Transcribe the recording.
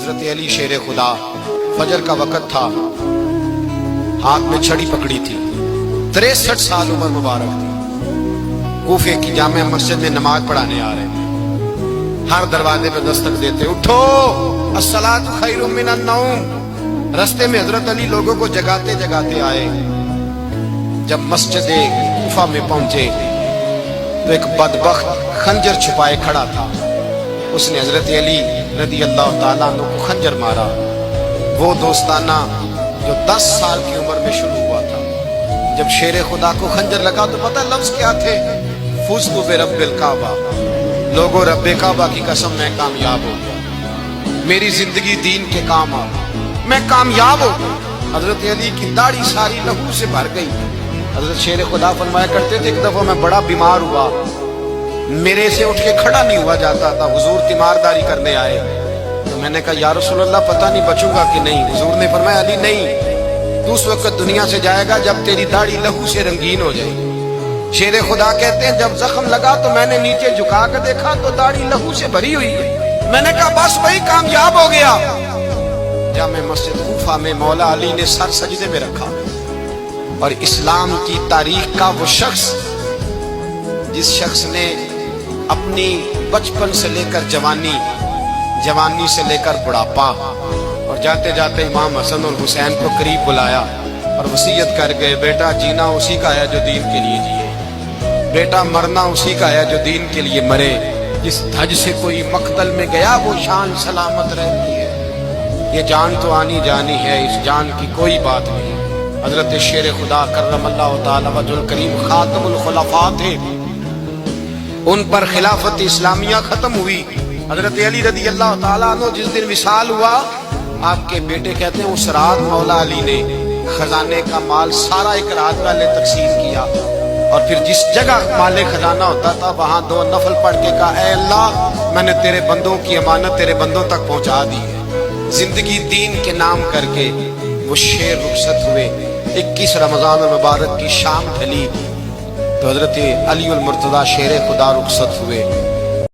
حضرت علی شیر خدا، فجر کا وقت تھا، ہاتھ میں چھڑی پکڑی تھی، 63 سال عمر مبارک تھی، کوفے کی جامع مسجد میں نماز پڑھانے آ رہے ہیں، ہر دروازے پہ دستک دیتے، اٹھو الصلاۃ خیر من النوم۔ رستے میں حضرت علی لوگوں کو جگاتے جگاتے آئے، جب مسجد کوفہ میں پہنچے تو ایک بدبخت خنجر چھپائے کھڑا تھا، اس نے حضرت علی رضی اللہ تعالیٰ عنہ کو خنجر مارا، وہ دوستانہ جو 10 سال کی عمر میں شروع ہوا تھا۔ جب شیر خدا کو خنجر لگا تو پتہ لفظ کیا تھے؟ فزت برب الکعبہ، لوگوں رب کعبہ کی قسم میں کامیاب ہو گیا، میری زندگی دین کے کام آ گئی، میں کامیاب ہو گیا۔ حضرت علی کی داڑھی ساری لہو سے بھر گئی۔ حضرت شیر خدا فرمایا کرتے تھے، ایک دفعہ میں بڑا بیمار ہوا، میرے سے اٹھ کے کھڑا نہیں ہوا جاتا تھا، حضور تیمارداری کرنے آئے تو میں نے کہا یا رسول اللہ پتہ نہیں بچوں گا کہ نہیں۔ حضور نے فرمایا علی نہیں، تو اس وقت دنیا سے جائے گا جب تیری داڑھی لہو سے رنگین ہو جائے گی۔ شیر خدا کہتے ہیں جب زخم لگا تو میں نے نیچے جھکا کر دیکھا تو داڑھی لہو سے بھری ہوئی ہے، میں نے کہا بس وہی کامیاب ہو گیا۔ جامع مسجد کوفہ میں مولا علی نے سر سجدے میں رکھا، اور اسلام کی تاریخ کا وہ شخص جس شخص نے اپنی بچپن سے لے کر جوانی، جوانی سے لے کر بڑھاپا، اور جاتے جاتے امام حسن اور حسین کو قریب بلایا اور وصیت کر گئے، بیٹا جینا اسی کا ہے جو دین کے لیے جیے، بیٹا مرنا اسی کا ہے جو دین کے لیے مرے، جس دھج سے کوئی مقتل میں گیا وہ شان سلامت رہتی ہے، یہ جان تو آنی جانی ہے، اس جان کی کوئی بات نہیں۔ حضرت شیر خدا کرم اللہ تعالی وجہ الکریم خاتم الخلفاء تھے، ان پر خلافت اسلامیہ ختم ہوئی۔ حضرت علی رضی اللہ تعالیٰ عنہ جس دن وصال ہوا، آپ کے بیٹے کہتے ہیں اس رات مولا علی نے خزانے کا مال سارا ایک رات والے تقسیم کیا، اور پھر جس جگہ مال خزانہ ہوتا تھا وہاں 2 نفل پڑھ کے کہا اے اللہ میں نے تیرے بندوں کی امانت تیرے بندوں تک پہنچا دی ہے۔ زندگی دین کے نام کر کے وہ شیر رخصت ہوئے۔ 21 رمضان المبارک کی شام ڈھلی تو حضرت علی المرتضیٰ شیر خدا رخصت ہوئے۔